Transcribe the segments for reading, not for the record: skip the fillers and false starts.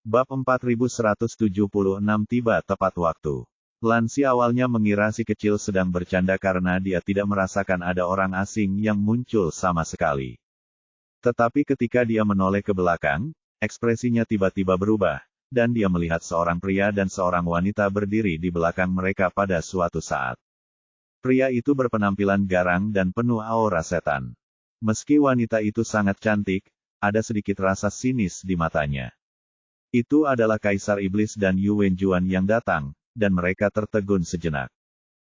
Bab 4176 tiba tepat waktu. Lansi awalnya mengira si kecil sedang bercanda karena dia tidak merasakan ada orang asing yang muncul sama sekali. Tetapi ketika dia menoleh ke belakang, ekspresinya tiba-tiba berubah, dan dia melihat seorang pria dan seorang wanita berdiri di belakang mereka pada suatu saat. Pria itu berpenampilan garang dan penuh aura setan. Meski wanita itu sangat cantik, ada sedikit rasa sinis di matanya. Itu adalah Kaisar Iblis dan Yu Wenjuan yang datang, dan mereka tertegun sejenak.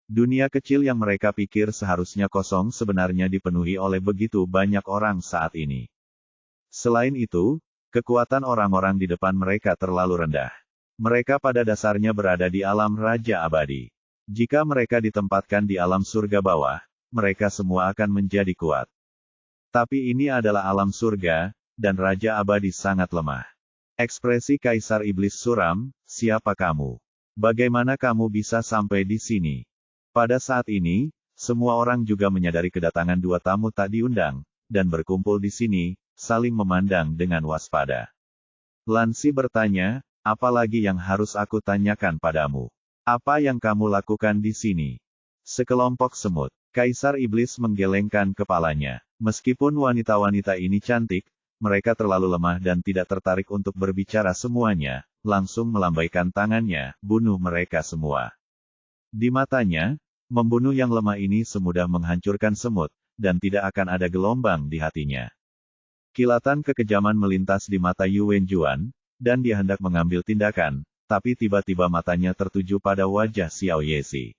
Dunia kecil yang mereka pikir seharusnya kosong sebenarnya dipenuhi oleh begitu banyak orang saat ini. Selain itu, kekuatan orang-orang di depan mereka terlalu rendah. Mereka pada dasarnya berada di alam Raja Abadi. Jika mereka ditempatkan di alam surga bawah, mereka semua akan menjadi kuat. Tapi ini adalah alam surga, dan Raja Abadi sangat lemah. Ekspresi Kaisar Iblis suram, "Siapa kamu? Bagaimana kamu bisa sampai di sini?" Pada saat ini, semua orang juga menyadari kedatangan dua tamu tak diundang, dan berkumpul di sini, saling memandang dengan waspada. Lansi bertanya, "Apa lagi yang harus aku tanyakan padamu? Apa yang kamu lakukan di sini?" Sekelompok semut. Kaisar Iblis menggelengkan kepalanya. Meskipun wanita-wanita ini cantik, mereka terlalu lemah dan tidak tertarik untuk berbicara semuanya, langsung melambaikan tangannya, "Bunuh mereka semua." Di matanya, membunuh yang lemah ini semudah menghancurkan semut, dan tidak akan ada gelombang di hatinya. Kilatan kekejaman melintas di mata Yu Wenjuan, dan dia hendak mengambil tindakan, tapi tiba-tiba matanya tertuju pada wajah Xiao Yezi.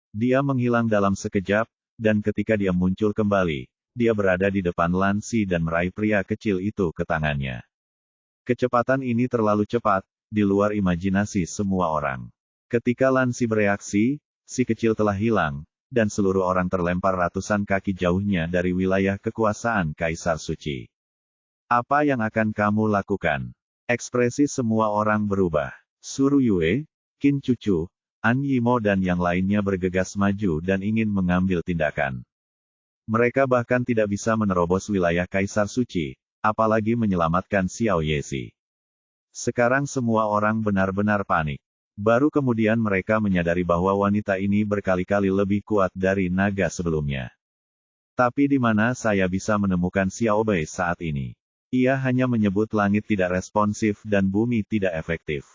Dia menghilang dalam sekejap, dan ketika dia muncul kembali, dia berada di depan Lansi dan meraih pria kecil itu ke tangannya. Kecepatan ini terlalu cepat, di luar imajinasi semua orang. Ketika Lansi bereaksi, si kecil telah hilang, dan seluruh orang terlempar ratusan kaki jauhnya dari wilayah kekuasaan Kaisar Suci. "Apa yang akan kamu lakukan?" Ekspresi semua orang berubah. Suru Yue, Qin Cucu, An Yimo dan yang lainnya bergegas maju dan ingin mengambil tindakan. Mereka bahkan tidak bisa menerobos wilayah Kaisar Suci, apalagi menyelamatkan Xiao Yezi. Sekarang semua orang benar-benar panik. Baru kemudian mereka menyadari bahwa wanita ini berkali-kali lebih kuat dari naga sebelumnya. Tapi di mana saya bisa menemukan Xiao Bei saat ini? Ia hanya menyebut langit tidak responsif dan bumi tidak efektif.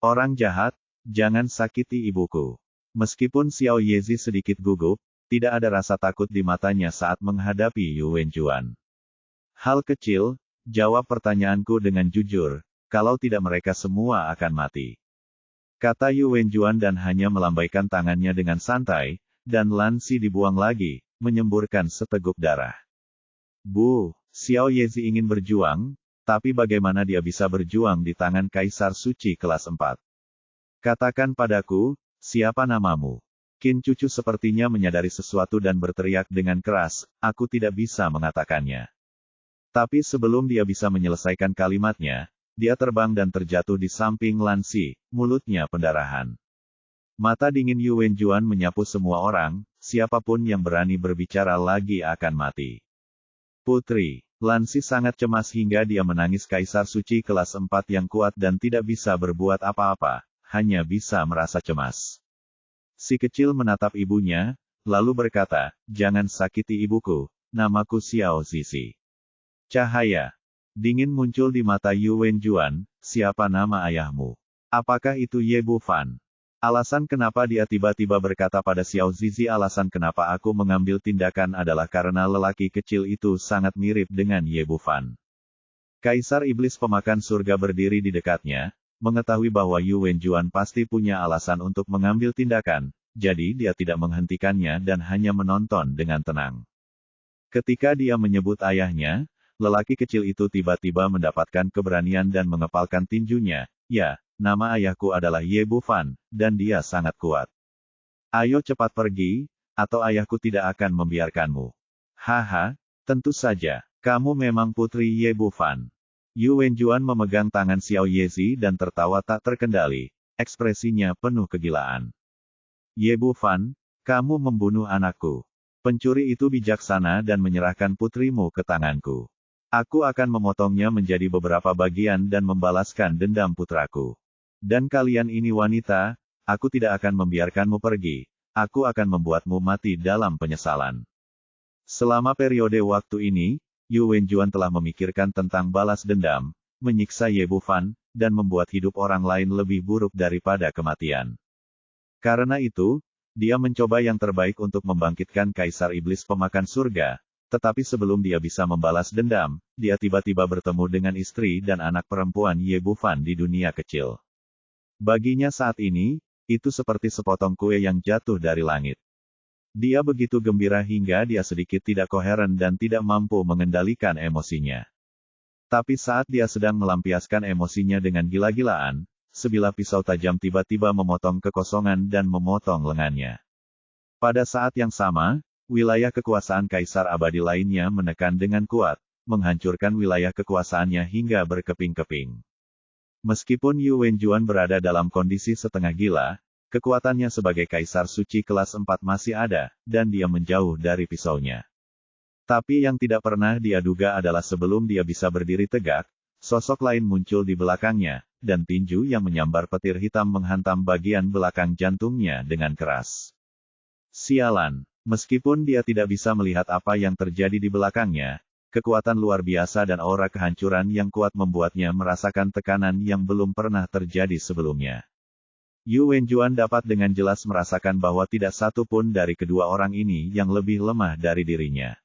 Orang jahat, jangan sakiti ibuku. Meskipun Xiao Yezi sedikit gugup, tidak ada rasa takut di matanya saat menghadapi Yu Wenjuan. "Hal kecil, jawab pertanyaanku dengan jujur, kalau tidak mereka semua akan mati," kata Yu Wenjuan dan hanya melambaikan tangannya dengan santai, dan Lansi dibuang lagi, menyemburkan seteguk darah. "Bu, Xiao Yezi ingin berjuang, tapi bagaimana dia bisa berjuang di tangan Kaisar Suci kelas 4? Katakan padaku, siapa namamu?" Qin Cucu sepertinya menyadari sesuatu dan berteriak dengan keras, "Aku tidak bisa mengatakannya." Tapi sebelum dia bisa menyelesaikan kalimatnya, dia terbang dan terjatuh di samping Lansi, mulutnya pendarahan. Mata dingin Yu Wenjuan menyapu semua orang, siapapun yang berani berbicara lagi akan mati. "Putri." Lansi sangat cemas hingga dia menangis. Kaisar Suci kelas 4 yang kuat dan tidak bisa berbuat apa-apa, hanya bisa merasa cemas. Si kecil menatap ibunya, lalu berkata, "Jangan sakiti ibuku, namaku Xiao Zizi." Cahaya dingin muncul di mata Yu Wenjuan, "Siapa nama ayahmu? Apakah itu Ye Bufan?" Alasan kenapa dia tiba-tiba berkata pada Xiao Zizi, "Alasan kenapa aku mengambil tindakan adalah karena lelaki kecil itu sangat mirip dengan Ye Bufan." Kaisar Iblis pemakan surga berdiri di dekatnya, mengetahui bahwa Yu Wenjuan pasti punya alasan untuk mengambil tindakan, jadi dia tidak menghentikannya dan hanya menonton dengan tenang. Ketika dia menyebut ayahnya, lelaki kecil itu tiba-tiba mendapatkan keberanian dan mengepalkan tinjunya. "Ya, nama ayahku adalah Ye Bufan, dan dia sangat kuat. Ayo cepat pergi, atau ayahku tidak akan membiarkanmu." "Haha, tentu saja, kamu memang putri Ye Bufan." Yu Wenjuan memegang tangan Xiao Yezi dan tertawa tak terkendali, ekspresinya penuh kegilaan. "Ye Bufan, kamu membunuh anakku. Pencuri itu bijaksana dan menyerahkan putrimu ke tanganku. Aku akan memotongnya menjadi beberapa bagian dan membalaskan dendam putraku. Dan kalian ini wanita, aku tidak akan membiarkanmu pergi. Aku akan membuatmu mati dalam penyesalan. Selama periode waktu ini, Yu Wenjuan telah memikirkan tentang balas dendam, menyiksa Ye Bufan, dan membuat hidup orang lain lebih buruk daripada kematian. Karena itu, dia mencoba yang terbaik untuk membangkitkan Kaisar Iblis Pemakan Surga. Tetapi sebelum dia bisa membalas dendam, dia tiba-tiba bertemu dengan istri dan anak perempuan Ye Bufan di dunia kecil. Baginya saat ini, itu seperti sepotong kue yang jatuh dari langit. Dia begitu gembira hingga dia sedikit tidak koheren dan tidak mampu mengendalikan emosinya. Tapi saat dia sedang melampiaskan emosinya dengan gila-gilaan, sebilah pisau tajam tiba-tiba memotong kekosongan dan memotong lengannya. Pada saat yang sama, wilayah kekuasaan Kaisar Abadi lainnya menekan dengan kuat, menghancurkan wilayah kekuasaannya hingga berkeping-keping. Meskipun Yu Wenjuan berada dalam kondisi setengah gila, kekuatannya sebagai Kaisar Suci kelas 4 masih ada, dan dia menjauh dari pisaunya. Tapi yang tidak pernah dia duga adalah sebelum dia bisa berdiri tegak, sosok lain muncul di belakangnya, dan tinju yang menyambar petir hitam menghantam bagian belakang jantungnya dengan keras. Sialan! Meskipun dia tidak bisa melihat apa yang terjadi di belakangnya, kekuatan luar biasa dan aura kehancuran yang kuat membuatnya merasakan tekanan yang belum pernah terjadi sebelumnya. Yu Wenjuan dapat dengan jelas merasakan bahwa tidak satu pun dari kedua orang ini yang lebih lemah dari dirinya.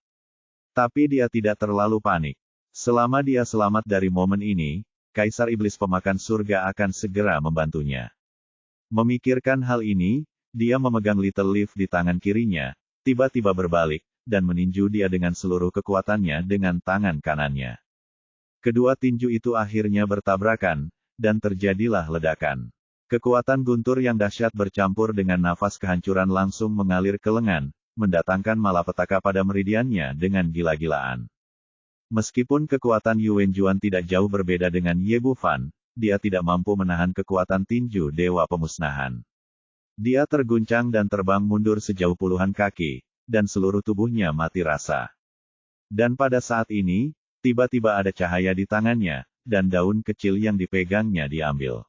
Tapi dia tidak terlalu panik. Selama dia selamat dari momen ini, Kaisar Iblis Pemakan Surga akan segera membantunya. Memikirkan hal ini, dia memegang Little Leaf di tangan kirinya, tiba-tiba berbalik, dan meninju dia dengan seluruh kekuatannya dengan tangan kanannya. Kedua tinju itu akhirnya bertabrakan, dan terjadilah ledakan. Kekuatan guntur yang dahsyat bercampur dengan nafas kehancuran langsung mengalir ke lengan, mendatangkan malapetaka pada meridiannya dengan gila-gilaan. Meskipun kekuatan Yu Wenjuan tidak jauh berbeda dengan Ye Bufan, dia tidak mampu menahan kekuatan tinju Dewa Pemusnahan. Dia terguncang dan terbang mundur sejauh puluhan kaki, dan seluruh tubuhnya mati rasa. Dan pada saat ini, tiba-tiba ada cahaya di tangannya, dan daun kecil yang dipegangnya diambil.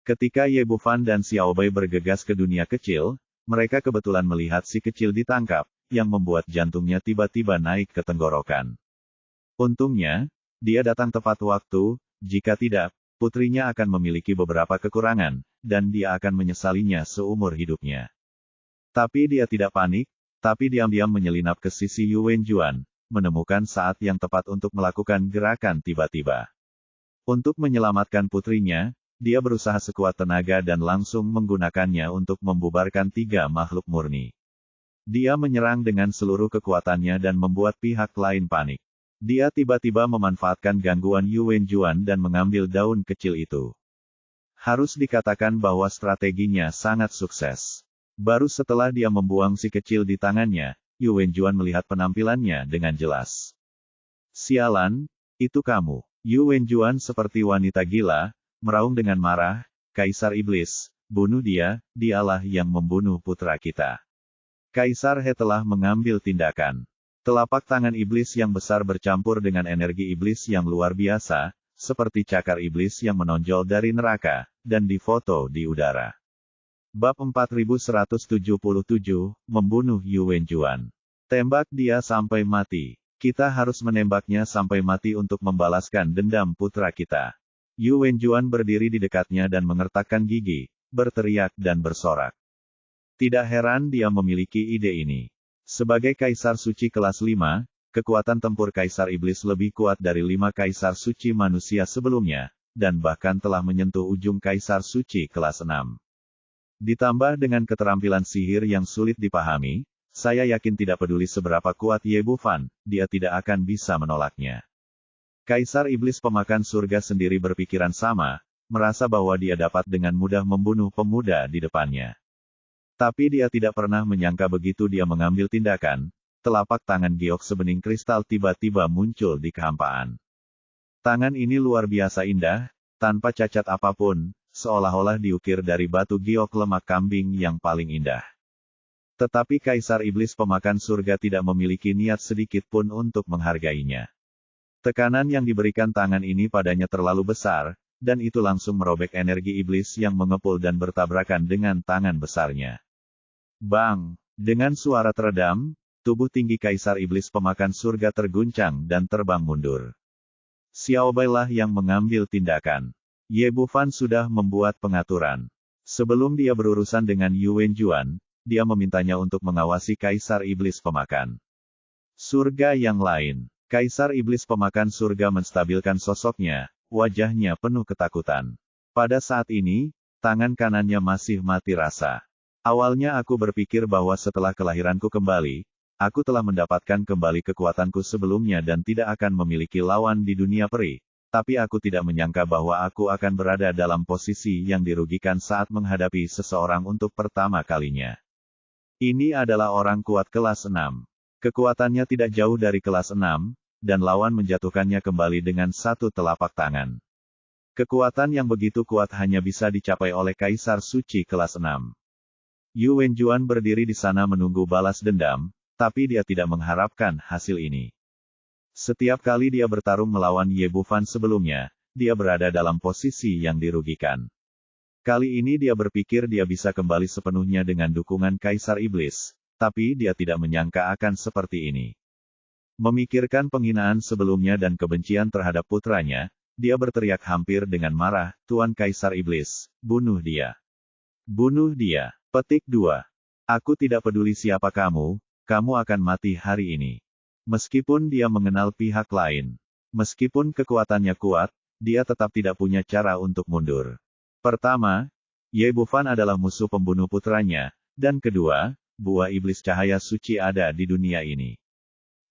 Ketika Ye Bufan dan Xiao Bei bergegas ke dunia kecil, mereka kebetulan melihat si kecil ditangkap, yang membuat jantungnya tiba-tiba naik ke tenggorokan. Untungnya, dia datang tepat waktu, jika tidak, putrinya akan memiliki beberapa kekurangan, dan dia akan menyesalinya seumur hidupnya. Tapi dia tidak panik, tapi diam-diam menyelinap ke sisi Yu Wenjuan, menemukan saat yang tepat untuk melakukan gerakan tiba-tiba. Untuk menyelamatkan putrinya, dia berusaha sekuat tenaga dan langsung menggunakannya untuk membubarkan 3 makhluk murni. Dia menyerang dengan seluruh kekuatannya dan membuat pihak lain panik. Dia tiba-tiba memanfaatkan gangguan Yu Wenjuan dan mengambil daun kecil itu. Harus dikatakan bahwa strateginya sangat sukses. Baru setelah dia membuang si kecil di tangannya, Yu Wenjuan melihat penampilannya dengan jelas. Sialan, itu kamu. Yu Wenjuan seperti wanita gila, meraung dengan marah, Kaisar Iblis, bunuh dia, dialah yang membunuh putra kita. Kaisar He telah mengambil tindakan. Telapak tangan iblis yang besar bercampur dengan energi iblis yang luar biasa, seperti cakar iblis yang menonjol dari neraka, dan difoto di udara. Bab 4177, Membunuh Yu Wenjuan. Tembak dia sampai mati. Kita harus menembaknya sampai mati untuk membalaskan dendam putra kita. Yu Wenjuan berdiri di dekatnya dan mengertakkan gigi, berteriak dan bersorak. Tidak heran dia memiliki ide ini. Sebagai Kaisar Suci kelas 5, kekuatan tempur Kaisar Iblis lebih kuat dari 5 Kaisar Suci manusia sebelumnya, dan bahkan telah menyentuh ujung Kaisar Suci kelas 6. Ditambah dengan keterampilan sihir yang sulit dipahami, saya yakin tidak peduli seberapa kuat Ye Bufan, dia tidak akan bisa menolaknya. Kaisar Iblis Pemakan Surga sendiri berpikiran sama, merasa bahwa dia dapat dengan mudah membunuh pemuda di depannya. Tapi dia tidak pernah menyangka begitu dia mengambil tindakan, telapak tangan giok sebening kristal tiba-tiba muncul di kehampaan. Tangan ini luar biasa indah, tanpa cacat apapun, seolah-olah diukir dari batu giok lemak kambing yang paling indah. Tetapi Kaisar Iblis Pemakan Surga tidak memiliki niat sedikit pun untuk menghargainya. Tekanan yang diberikan tangan ini padanya terlalu besar, dan itu langsung merobek energi iblis yang mengepul dan bertabrakan dengan tangan besarnya. Bang! Dengan suara teredam, tubuh tinggi Kaisar Iblis Pemakan Surga terguncang dan terbang mundur. Xiao Bai lah yang mengambil tindakan. Ye Bufan sudah membuat pengaturan. Sebelum dia berurusan dengan Yu Wenjuan, dia memintanya untuk mengawasi Kaisar Iblis Pemakan Surga yang lain. Kaisar Iblis Pemakan Surga menstabilkan sosoknya, wajahnya penuh ketakutan. Pada saat ini, tangan kanannya masih mati rasa. Awalnya aku berpikir bahwa setelah kelahiranku kembali, aku telah mendapatkan kembali kekuatanku sebelumnya dan tidak akan memiliki lawan di dunia peri. Tapi aku tidak menyangka bahwa aku akan berada dalam posisi yang dirugikan saat menghadapi seseorang untuk pertama kalinya. Ini adalah orang kuat kelas 6. Kekuatannya tidak jauh dari kelas 6, dan lawan menjatuhkannya kembali dengan satu telapak tangan. Kekuatan yang begitu kuat hanya bisa dicapai oleh Kaisar Suci kelas 6. Yu Wenjuan berdiri di sana menunggu balas dendam, tapi dia tidak mengharapkan hasil ini. Setiap kali dia bertarung melawan Ye Bufan sebelumnya, dia berada dalam posisi yang dirugikan. Kali ini dia berpikir dia bisa kembali sepenuhnya dengan dukungan Kaisar Iblis, tapi dia tidak menyangka akan seperti ini. Memikirkan penghinaan sebelumnya dan kebencian terhadap putranya, dia berteriak hampir dengan marah, "Tuan Kaisar Iblis, bunuh dia! Bunuh dia!" Petik 2. Aku tidak peduli siapa kamu akan mati hari ini. Meskipun dia mengenal pihak lain. Meskipun kekuatannya kuat, dia tetap tidak punya cara untuk mundur. Pertama, Ye Bufan adalah musuh pembunuh putranya, dan kedua, buah iblis cahaya suci ada di dunia ini.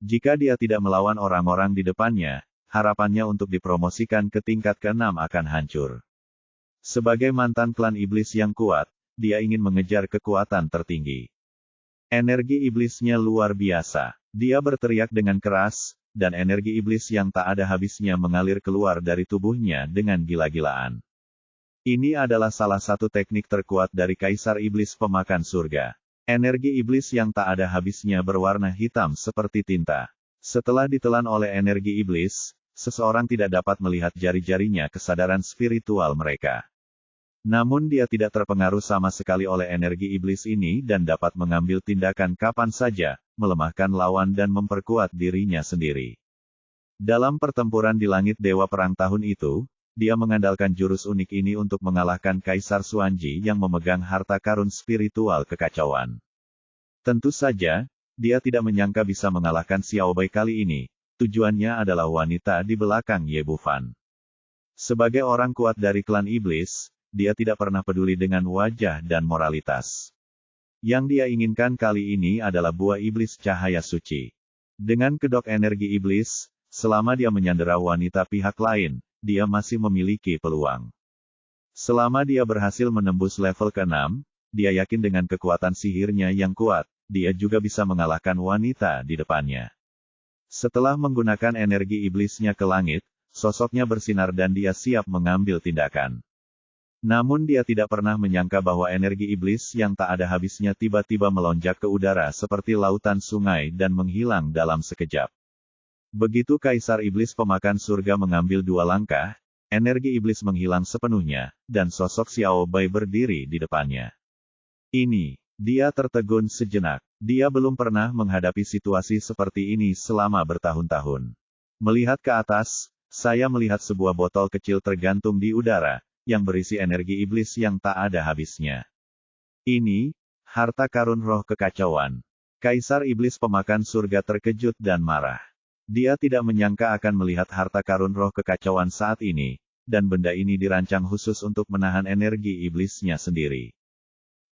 Jika dia tidak melawan orang-orang di depannya, harapannya untuk dipromosikan ke tingkat ke-6 akan hancur. Sebagai mantan klan iblis yang kuat, dia ingin mengejar kekuatan tertinggi. Energi iblisnya luar biasa. Dia berteriak dengan keras, dan energi iblis yang tak ada habisnya mengalir keluar dari tubuhnya dengan gila-gilaan. Ini adalah salah satu teknik terkuat dari Kaisar Iblis Pemakan Surga. Energi iblis yang tak ada habisnya berwarna hitam seperti tinta. Setelah ditelan oleh energi iblis, seseorang tidak dapat melihat jari-jarinya kesadaran spiritual mereka. Namun dia tidak terpengaruh sama sekali oleh energi iblis ini dan dapat mengambil tindakan kapan saja, melemahkan lawan dan memperkuat dirinya sendiri. Dalam pertempuran di langit Dewa Perang tahun itu, dia mengandalkan jurus unik ini untuk mengalahkan Kaisar Xuanji yang memegang harta karun spiritual kekacauan. Tentu saja, dia tidak menyangka bisa mengalahkan Xiao Bai kali ini. Tujuannya adalah wanita di belakang Ye Bufan. Sebagai orang kuat dari klan iblis, dia tidak pernah peduli dengan wajah dan moralitas. Yang dia inginkan kali ini adalah buah iblis cahaya suci. Dengan kedok energi iblis, selama dia menyandera wanita pihak lain, dia masih memiliki peluang. Selama dia berhasil menembus level ke-6, dia yakin dengan kekuatan sihirnya yang kuat, dia juga bisa mengalahkan wanita di depannya. Setelah menggunakan energi iblisnya ke langit, sosoknya bersinar dan dia siap mengambil tindakan. Namun dia tidak pernah menyangka bahwa energi iblis yang tak ada habisnya tiba-tiba melonjak ke udara seperti lautan sungai dan menghilang dalam sekejap. Begitu Kaisar Iblis Pemakan Surga mengambil 2 langkah, energi iblis menghilang sepenuhnya, dan sosok Xiao Bai berdiri di depannya. Dia tertegun sejenak. Dia belum pernah menghadapi situasi seperti ini selama bertahun-tahun. Melihat ke atas, saya melihat sebuah botol kecil tergantung di udara, yang berisi energi iblis yang tak ada habisnya. Ini, harta karun roh kekacauan. Kaisar Iblis Pemakan Surga terkejut dan marah. Dia tidak menyangka akan melihat harta karun roh kekacauan saat ini, dan benda ini dirancang khusus untuk menahan energi iblisnya sendiri.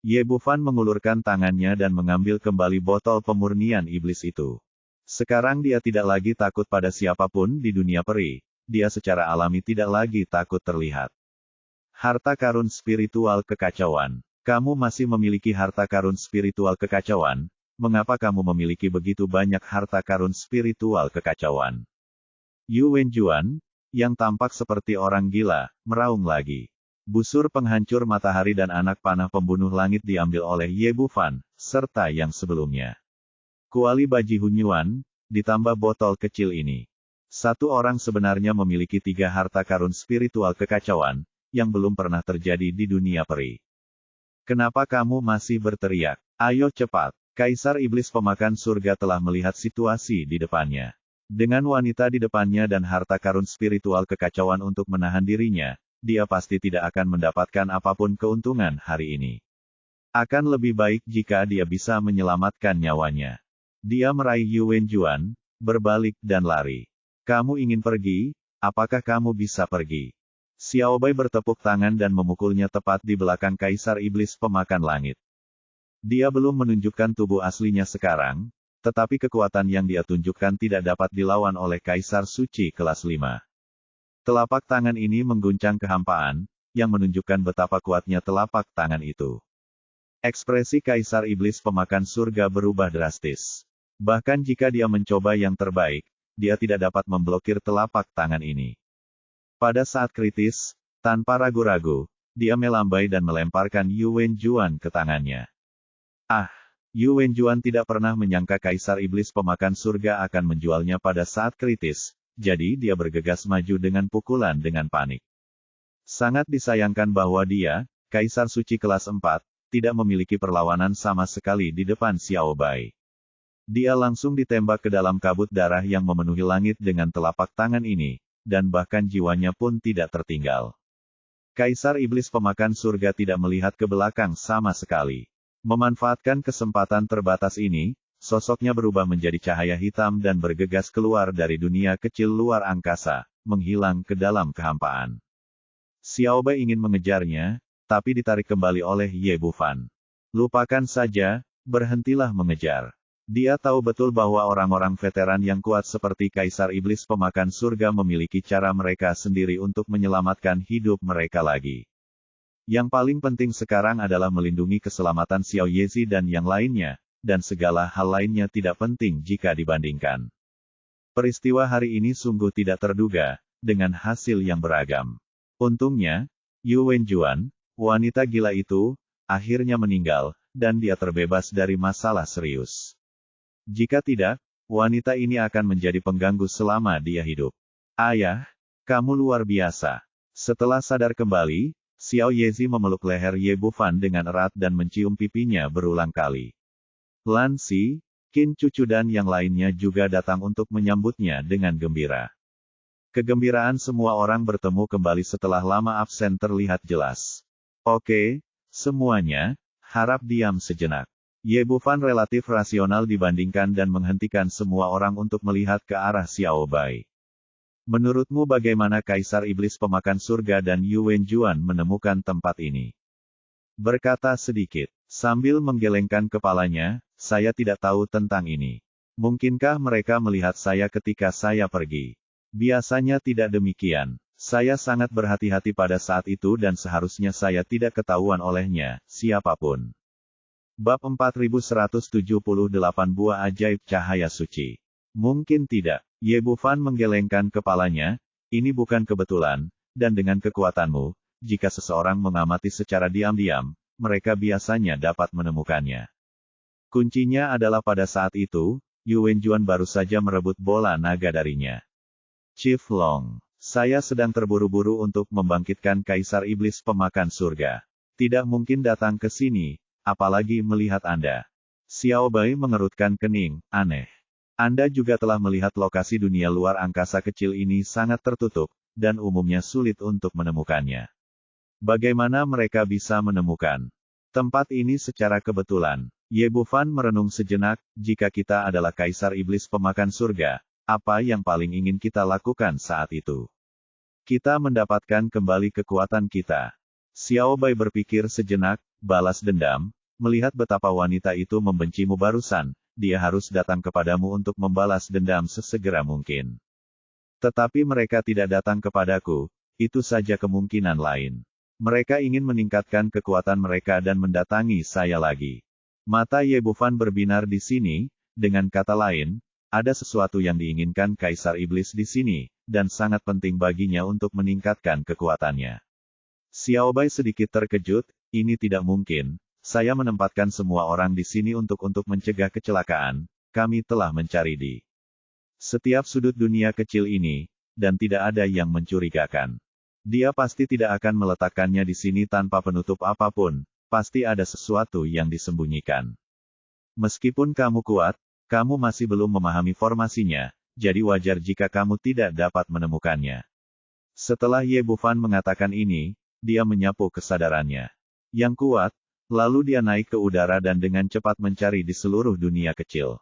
Ye Bufan mengulurkan tangannya dan mengambil kembali botol pemurnian iblis itu. Sekarang dia tidak lagi takut pada siapapun di dunia peri, dia secara alami tidak lagi takut terlihat. Harta karun spiritual kekacauan. Kamu masih memiliki harta karun spiritual kekacauan, mengapa kamu memiliki begitu banyak harta karun spiritual kekacauan? Yu Wenjuan, yang tampak seperti orang gila, meraung lagi. Busur penghancur matahari dan anak panah pembunuh langit diambil oleh Ye Bufan, serta yang sebelumnya. Kuali Baji Hunyuan, ditambah botol kecil ini. Satu orang sebenarnya memiliki 3 harta karun spiritual kekacauan, yang belum pernah terjadi di dunia peri. Kenapa kamu masih berteriak? Ayo cepat. Kaisar Iblis Pemakan Surga telah melihat situasi di depannya. Dengan wanita di depannya dan harta karun spiritual kekacauan untuk menahan dirinya, dia pasti tidak akan mendapatkan apapun keuntungan hari ini. Akan lebih baik jika dia bisa menyelamatkan nyawanya. Dia meraih Yuan Juan, berbalik dan lari. Kamu ingin pergi? Apakah kamu bisa pergi? Xiaobai bertepuk tangan dan memukulnya tepat di belakang Kaisar Iblis Pemakan Langit. Dia belum menunjukkan tubuh aslinya sekarang, tetapi kekuatan yang dia tunjukkan tidak dapat dilawan oleh Kaisar Suci kelas 5. Telapak tangan ini mengguncang kehampaan, yang menunjukkan betapa kuatnya telapak tangan itu. Ekspresi Kaisar Iblis Pemakan Surga berubah drastis. Bahkan jika dia mencoba yang terbaik, dia tidak dapat memblokir telapak tangan ini. Pada saat kritis, tanpa ragu-ragu, dia melambai dan melemparkan Yuan Juan ke tangannya. Yuan Juan tidak pernah menyangka Kaisar Iblis Pemakan Surga akan menjualnya pada saat kritis, jadi dia bergegas maju dengan pukulan dengan panik. Sangat disayangkan bahwa dia, Kaisar Suci kelas 4, tidak memiliki perlawanan sama sekali di depan Xiaobai. Dia langsung ditembak ke dalam kabut darah yang memenuhi langit dengan telapak tangan ini, dan bahkan jiwanya pun tidak tertinggal. Kaisar Iblis Pemakan Surga tidak melihat ke belakang sama sekali. Memanfaatkan kesempatan terbatas ini, sosoknya berubah menjadi cahaya hitam dan bergegas keluar dari dunia kecil luar angkasa, menghilang ke dalam kehampaan. Xiaobai ingin mengejarnya, tapi ditarik kembali oleh Ye Bufan. Lupakan saja, berhentilah mengejar. Dia tahu betul bahwa orang-orang veteran yang kuat seperti Kaisar Iblis Pemakan Surga memiliki cara mereka sendiri untuk menyelamatkan hidup mereka lagi. Yang paling penting sekarang adalah melindungi keselamatan Xiao Yezi dan yang lainnya, dan segala hal lainnya tidak penting jika dibandingkan. Peristiwa hari ini sungguh tidak terduga, dengan hasil yang beragam. Untungnya, Yuan Juan, wanita gila itu, akhirnya meninggal, dan dia terbebas dari masalah serius. Jika tidak, wanita ini akan menjadi pengganggu selama dia hidup. Ayah, kamu luar biasa. Setelah sadar kembali, Xiao Yezi memeluk leher Ye Bufan dengan erat dan mencium pipinya berulang kali. Lan Si, Qin Cucu dan yang lainnya juga datang untuk menyambutnya dengan gembira. Kegembiraan semua orang bertemu kembali setelah lama absen terlihat jelas. Oke, semuanya, harap diam sejenak. Ye Bufan relatif rasional dibandingkan dan menghentikan semua orang untuk melihat ke arah Xiaobai. Menurutmu bagaimana Kaisar Iblis Pemakan Surga dan Yuan Juan menemukan tempat ini? Berkata sedikit, sambil menggelengkan kepalanya, saya tidak tahu tentang ini. Mungkinkah mereka melihat saya ketika saya pergi? Biasanya tidak demikian. Saya sangat berhati-hati pada saat itu dan seharusnya saya tidak ketahuan olehnya, siapapun. Bab 4178 Buah Ajaib Cahaya Suci. Mungkin tidak. Ye Bufan menggelengkan kepalanya, ini bukan kebetulan, dan dengan kekuatanmu, jika seseorang mengamati secara diam-diam, mereka biasanya dapat menemukannya. Kuncinya adalah pada saat itu, Yuan Juan baru saja merebut bola naga darinya. Chief Long, saya sedang terburu-buru untuk membangkitkan Kaisar Iblis Pemakan Surga. Tidak mungkin datang ke sini, apalagi melihat Anda. Xiaobai mengerutkan kening, aneh. Anda juga telah melihat lokasi dunia luar angkasa kecil ini sangat tertutup, dan umumnya sulit untuk menemukannya. Bagaimana mereka bisa menemukan tempat ini secara kebetulan? Ye Bufan merenung sejenak, jika kita adalah Kaisar Iblis Pemakan Surga, apa yang paling ingin kita lakukan saat itu? Kita mendapatkan kembali kekuatan kita. Xiaobai berpikir sejenak, balas dendam. Melihat betapa wanita itu membencimu barusan, dia harus datang kepadamu untuk membalas dendam sesegera mungkin. Tetapi mereka tidak datang kepadaku, itu saja kemungkinan lain. Mereka ingin meningkatkan kekuatan mereka dan mendatangi saya lagi. Mata Ye Bufan berbinar di sini, dengan kata lain, ada sesuatu yang diinginkan Kaisar Iblis di sini, dan sangat penting baginya untuk meningkatkan kekuatannya. Xiaobai sedikit terkejut, ini tidak mungkin. Saya menempatkan semua orang di sini untuk mencegah kecelakaan, kami telah mencari di Setiap sudut dunia kecil ini, dan tidak ada yang mencurigakan. Dia pasti tidak akan meletakkannya di sini tanpa penutup apapun, pasti ada sesuatu yang disembunyikan. Meskipun kamu kuat, kamu masih belum memahami formasinya, jadi wajar jika kamu tidak dapat menemukannya. Setelah Ye Bufan mengatakan ini, dia menyapu kesadarannya yang kuat, lalu dia naik ke udara dan dengan cepat mencari di seluruh dunia kecil.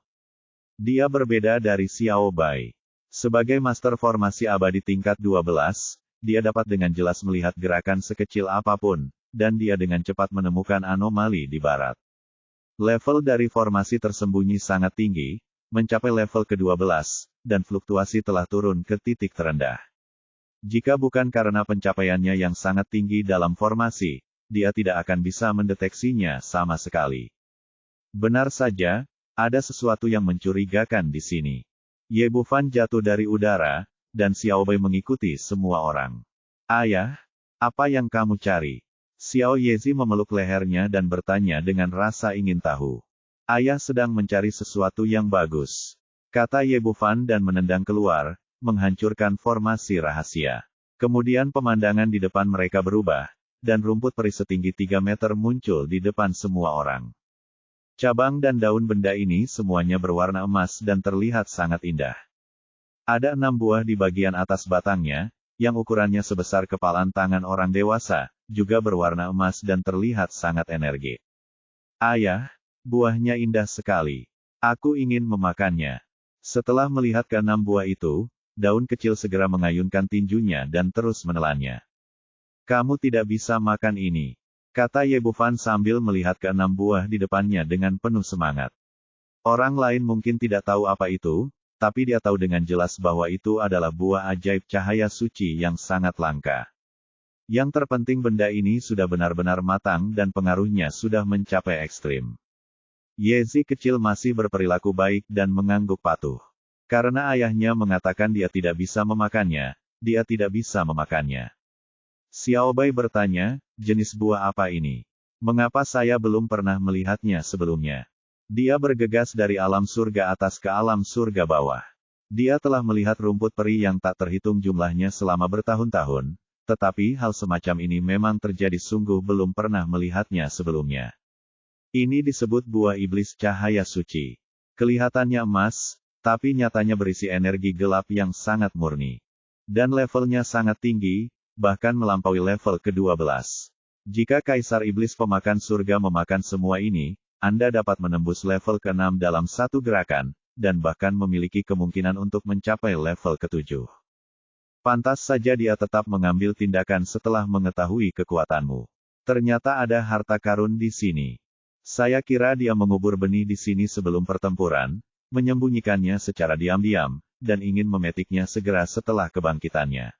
Dia berbeda dari Xiao Bai. Sebagai master formasi abadi tingkat 12, dia dapat dengan jelas melihat gerakan sekecil apapun, dan dia dengan cepat menemukan anomali di barat. Level dari formasi tersembunyi sangat tinggi, mencapai level ke-12, dan fluktuasi telah turun ke titik terendah. Jika bukan karena pencapaiannya yang sangat tinggi dalam formasi, dia tidak akan bisa mendeteksinya sama sekali. Benar saja, ada sesuatu yang mencurigakan di sini. Ye Bufan jatuh dari udara, dan Xiao Bai mengikuti semua orang. Ayah, apa yang kamu cari? Xiao Yezi memeluk lehernya dan bertanya dengan rasa ingin tahu. Ayah sedang mencari sesuatu yang bagus, kata Ye Bufan dan menendang keluar, menghancurkan formasi rahasia. Kemudian pemandangan di depan mereka berubah, dan rumput peri setinggi 3 meter muncul di depan semua orang. Cabang dan daun benda ini semuanya berwarna emas dan terlihat sangat indah. Ada 6 buah di bagian atas batangnya, yang ukurannya sebesar kepalan tangan orang dewasa, juga berwarna emas dan terlihat sangat energik. Ayah, buahnya indah sekali. Aku ingin memakannya. Setelah melihat ke-6 buah itu, daun kecil segera mengayunkan tinjunya dan terus menelannya. Kamu tidak bisa makan ini, kata Ye Bufan sambil melihat ke-6 buah di depannya dengan penuh semangat. Orang lain mungkin tidak tahu apa itu, tapi dia tahu dengan jelas bahwa itu adalah buah ajaib cahaya suci yang sangat langka. Yang terpenting benda ini sudah benar-benar matang dan pengaruhnya sudah mencapai ekstrim. Yezi kecil masih berperilaku baik dan mengangguk patuh. Karena ayahnya mengatakan dia tidak bisa memakannya, dia tidak bisa memakannya. Xiao Bai bertanya, jenis buah apa ini? Mengapa saya belum pernah melihatnya sebelumnya? Dia bergegas dari alam surga atas ke alam surga bawah. Dia telah melihat rumput peri yang tak terhitung jumlahnya selama bertahun-tahun, tetapi hal semacam ini memang terjadi sungguh belum pernah melihatnya sebelumnya. Ini disebut buah iblis cahaya suci. Kelihatannya emas, tapi nyatanya berisi energi gelap yang sangat murni. Dan levelnya sangat tinggi, bahkan melampaui level ke-12. Jika Kaisar Iblis Pemakan Surga memakan semua ini, Anda dapat menembus level ke-6 dalam satu gerakan, dan bahkan memiliki kemungkinan untuk mencapai level ke-7. Pantas saja dia tetap mengambil tindakan setelah mengetahui kekuatanmu. Ternyata ada harta karun di sini. Saya kira dia mengubur benih di sini sebelum pertempuran, menyembunyikannya secara diam-diam, dan ingin memetiknya segera setelah kebangkitannya.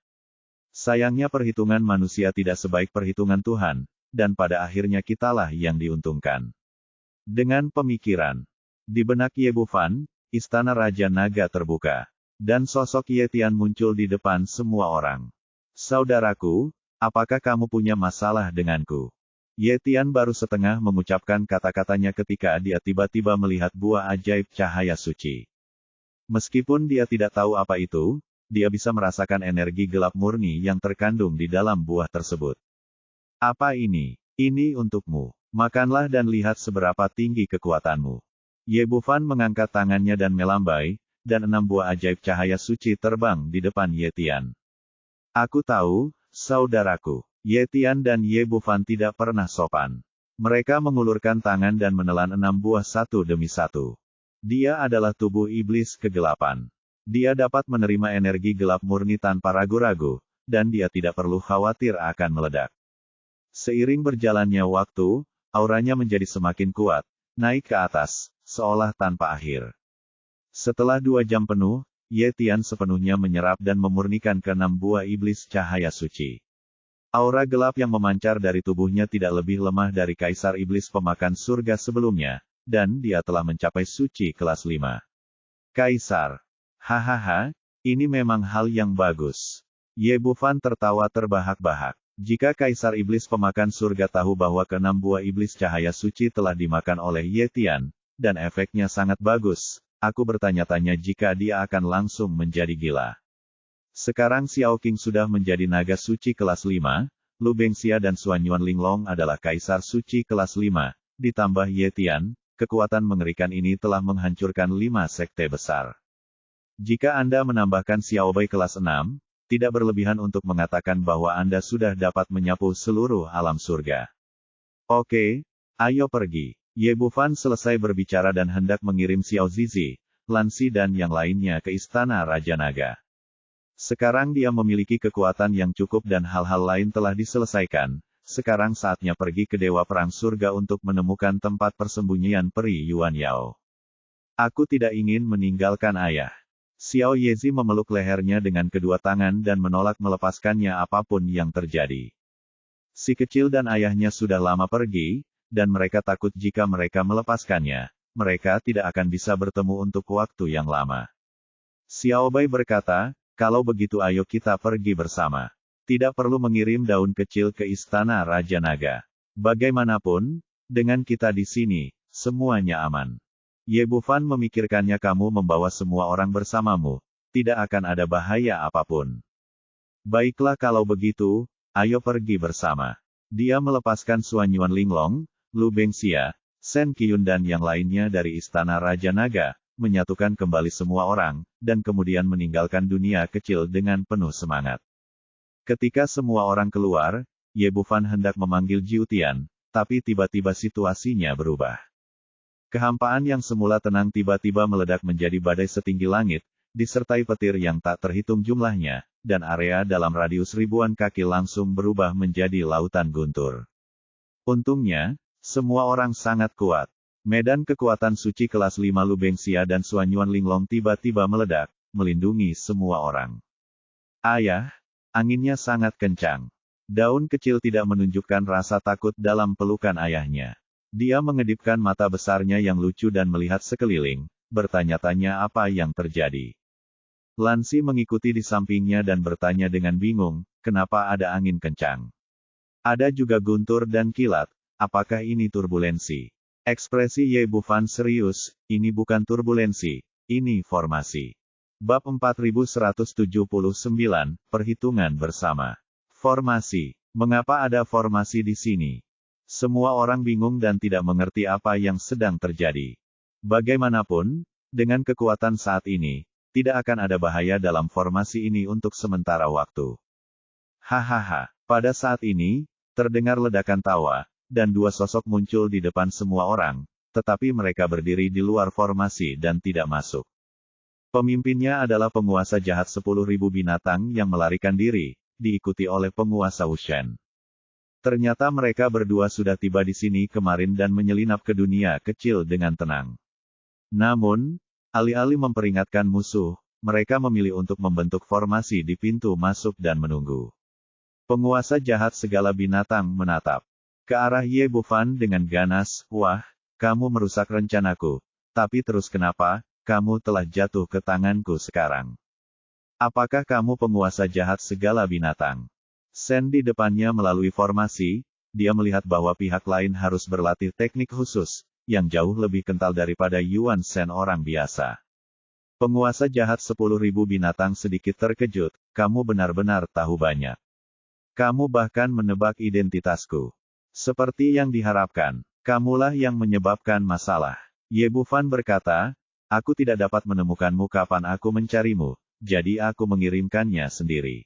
Sayangnya perhitungan manusia tidak sebaik perhitungan Tuhan, dan pada akhirnya kitalah yang diuntungkan. Dengan pemikiran di benak Ye Bufan, istana Raja Naga terbuka, dan sosok Ye Tian muncul di depan semua orang. Saudaraku, apakah kamu punya masalah denganku? Ye Tian baru setengah mengucapkan kata-katanya ketika dia tiba-tiba melihat buah ajaib cahaya suci. Meskipun dia tidak tahu apa itu, dia bisa merasakan energi gelap murni yang terkandung di dalam buah tersebut. Apa ini? Ini untukmu. Makanlah dan lihat seberapa tinggi kekuatanmu. Ye Bufan mengangkat tangannya dan melambai, dan 6 buah ajaib cahaya suci terbang di depan Ye Tian. Aku tahu, saudaraku. Ye Tian dan Ye Bufan tidak pernah sopan. Mereka mengulurkan tangan dan menelan 6 buah satu demi satu. Dia adalah tubuh iblis kegelapan. Dia dapat menerima energi gelap murni tanpa ragu-ragu, dan dia tidak perlu khawatir akan meledak. Seiring berjalannya waktu, auranya menjadi semakin kuat, naik ke atas, seolah tanpa akhir. Setelah 2 jam penuh, Ye Tian sepenuhnya menyerap dan memurnikan ke-6 buah iblis cahaya suci. Aura gelap yang memancar dari tubuhnya tidak lebih lemah dari Kaisar Iblis Pemakan Surga sebelumnya, dan dia telah mencapai suci kelas 5. Kaisar. Hahaha, ini memang hal yang bagus. Ye Bufan tertawa terbahak-bahak. Jika Kaisar Iblis Pemakan Surga tahu bahwa ke-6 buah iblis cahaya suci telah dimakan oleh Ye Tian, dan efeknya sangat bagus, aku bertanya-tanya jika dia akan langsung menjadi gila. Sekarang Xiao Qing sudah menjadi naga suci kelas 5, Lu Bengxia dan Xuanyuan Linglong adalah kaisar suci kelas 5, ditambah Ye Tian, kekuatan mengerikan ini telah menghancurkan 5 sekte besar. Jika Anda menambahkan Xiao Bai kelas 6, tidak berlebihan untuk mengatakan bahwa Anda sudah dapat menyapu seluruh alam surga. Oke, ayo pergi. Ye Bufan selesai berbicara dan hendak mengirim Xiao Zizi, Lan Xi dan yang lainnya ke istana Raja Naga. Sekarang dia memiliki kekuatan yang cukup dan hal-hal lain telah diselesaikan. Sekarang saatnya pergi ke Dewa Perang Surga untuk menemukan tempat persembunyian peri Yuan Yao. Aku tidak ingin meninggalkan ayah. Xiao Yezi memeluk lehernya dengan kedua tangan dan menolak melepaskannya apapun yang terjadi. Si kecil dan ayahnya sudah lama pergi, dan mereka takut jika mereka melepaskannya, mereka tidak akan bisa bertemu untuk waktu yang lama. Xiao Bai berkata, kalau begitu ayo kita pergi bersama. Tidak perlu mengirim daun kecil ke istana Raja Naga. Bagaimanapun, dengan kita di sini, semuanya aman. Ye Bufan memikirkannya kamu membawa semua orang bersamamu, tidak akan ada bahaya apapun. Baiklah kalau begitu, ayo pergi bersama. Dia melepaskan Xuanyuan Linglong, Lu Bengxia, Shen Qiyun dan yang lainnya dari istana Raja Naga, menyatukan kembali semua orang, dan kemudian meninggalkan dunia kecil dengan penuh semangat. Ketika semua orang keluar, Ye Bufan hendak memanggil Jiu Tian, tapi tiba-tiba situasinya berubah. Kehampaan yang semula tenang tiba-tiba meledak menjadi badai setinggi langit, disertai petir yang tak terhitung jumlahnya, dan area dalam radius ribuan kaki langsung berubah menjadi lautan guntur. Untungnya, semua orang sangat kuat. Medan kekuatan suci kelas 5 Lu Bengxia dan Xuanyuan Linglong tiba-tiba meledak, melindungi semua orang. Ayah, anginnya sangat kencang. Daun kecil tidak menunjukkan rasa takut dalam pelukan ayahnya. Dia mengedipkan mata besarnya yang lucu dan melihat sekeliling, bertanya-tanya apa yang terjadi. Lan Xi mengikuti di sampingnya dan bertanya dengan bingung, kenapa ada angin kencang? Ada juga guntur dan kilat. Apakah ini turbulensi? Ekspresi Ye Bufan serius, ini bukan turbulensi, ini formasi. Bab 4179, Perhitungan Bersama. Formasi. Mengapa ada formasi di sini? Semua orang bingung dan tidak mengerti apa yang sedang terjadi. Bagaimanapun, dengan kekuatan saat ini, tidak akan ada bahaya dalam formasi ini untuk sementara waktu. Hahaha, pada saat ini, terdengar ledakan tawa, dan dua sosok muncul di depan semua orang, tetapi mereka berdiri di luar formasi dan tidak masuk. Pemimpinnya adalah penguasa jahat 10.000 binatang yang melarikan diri, diikuti oleh penguasa Wushen. Ternyata mereka berdua sudah tiba di sini kemarin dan menyelinap ke dunia kecil dengan tenang. Namun, alih-alih memperingatkan musuh, mereka memilih untuk membentuk formasi di pintu masuk dan menunggu. Penguasa jahat segala binatang menatap ke arah Ye Bufan dengan ganas, wah, kamu merusak rencanaku, tapi terus kenapa, kamu telah jatuh ke tanganku sekarang. Apakah kamu penguasa jahat segala binatang? Shen di depannya melalui formasi, dia melihat bahwa pihak lain harus berlatih teknik khusus, yang jauh lebih kental daripada Yuan Shen orang biasa. Penguasa jahat 10.000 binatang sedikit terkejut, kamu benar-benar tahu banyak. Kamu bahkan menebak identitasku. Seperti yang diharapkan, kamulah yang menyebabkan masalah. Ye Bufan berkata, aku tidak dapat menemukanmu kapan aku mencarimu, jadi aku mengirimkannya sendiri.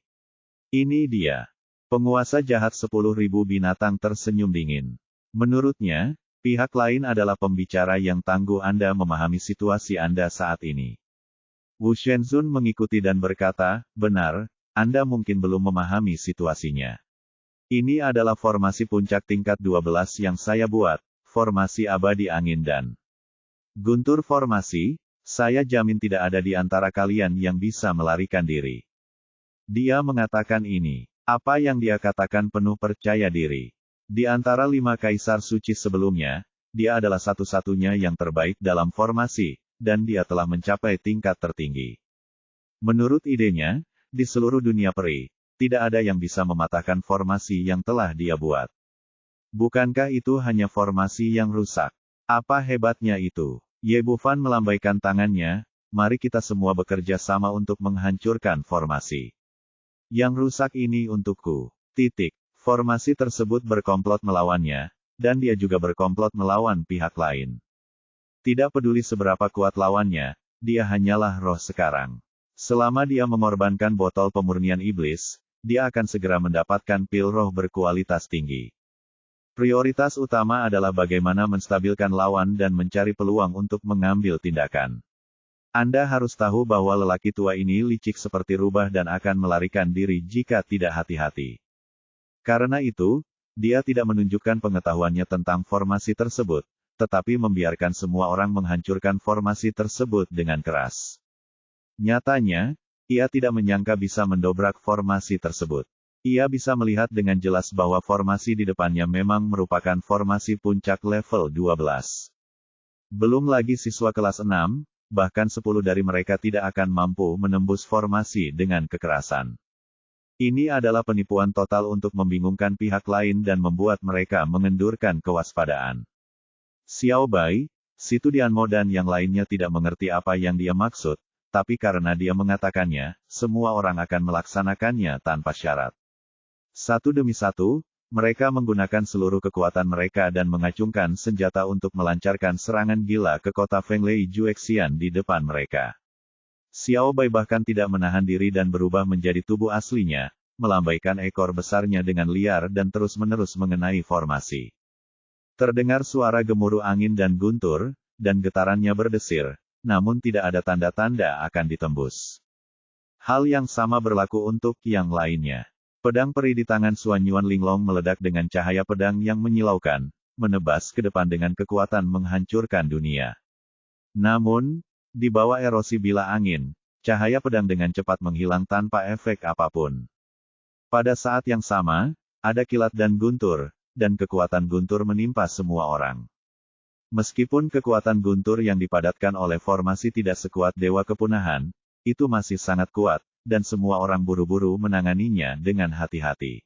Ini dia. Penguasa jahat 10.000 binatang tersenyum dingin. Menurutnya, pihak lain adalah pembicara yang tangguh. Anda memahami situasi Anda saat ini. Wu Shenzun mengikuti dan berkata, benar, Anda mungkin belum memahami situasinya. Ini adalah formasi puncak tingkat 12 yang saya buat, formasi abadi angin dan guntur formasi, saya jamin tidak ada di antara kalian yang bisa melarikan diri. Dia mengatakan ini. Apa yang dia katakan penuh percaya diri. Di antara 5 kaisar suci sebelumnya, dia adalah satu-satunya yang terbaik dalam formasi, dan dia telah mencapai tingkat tertinggi. Menurut idenya, di seluruh dunia peri, tidak ada yang bisa mematahkan formasi yang telah dia buat. Bukankah itu hanya formasi yang rusak? Apa hebatnya itu? Ye Bufan melambaikan tangannya, mari kita semua bekerja sama untuk menghancurkan formasi. Yang rusak ini untukku. Titik. Formasi tersebut berkomplot melawannya, dan dia juga berkomplot melawan pihak lain. Tidak peduli seberapa kuat lawannya, dia hanyalah roh sekarang. Selama dia mengorbankan botol pemurnian iblis, dia akan segera mendapatkan pil roh berkualitas tinggi. Prioritas utama adalah bagaimana menstabilkan lawan dan mencari peluang untuk mengambil tindakan. Anda harus tahu bahwa lelaki tua ini licik seperti rubah dan akan melarikan diri jika tidak hati-hati. Karena itu, dia tidak menunjukkan pengetahuannya tentang formasi tersebut, tetapi membiarkan semua orang menghancurkan formasi tersebut dengan keras. Nyatanya, ia tidak menyangka bisa mendobrak formasi tersebut. Ia bisa melihat dengan jelas bahwa formasi di depannya memang merupakan formasi puncak level 12. Belum lagi siswa kelas 6, bahkan 10 dari mereka tidak akan mampu menembus formasi dengan kekerasan. Ini adalah penipuan total untuk membingungkan pihak lain dan membuat mereka mengendurkan kewaspadaan. Xiao Bai, Situ Dianmo dan yang lainnya tidak mengerti apa yang dia maksud, tapi karena dia mengatakannya, semua orang akan melaksanakannya tanpa syarat. Satu demi satu, mereka menggunakan seluruh kekuatan mereka dan mengacungkan senjata untuk melancarkan serangan gila ke kota Fenglei Juexian di depan mereka. Xiao Bai bahkan tidak menahan diri dan berubah menjadi tubuh aslinya, melambaikan ekor besarnya dengan liar dan terus-menerus mengenai formasi. Terdengar suara gemuruh angin dan guntur, dan getarannya berdesir, namun tidak ada tanda-tanda akan ditembus. Hal yang sama berlaku untuk yang lainnya. Pedang peri di tangan Xuan Yuan Linglong meledak dengan cahaya pedang yang menyilaukan, menebas ke depan dengan kekuatan menghancurkan dunia. Namun, di bawah erosi bila angin, cahaya pedang dengan cepat menghilang tanpa efek apapun. Pada saat yang sama, ada kilat dan guntur, dan kekuatan guntur menimpa semua orang. Meskipun kekuatan guntur yang dipadatkan oleh formasi tidak sekuat Dewa Kepunahan, itu masih sangat kuat, dan semua orang buru-buru menanganinya dengan hati-hati.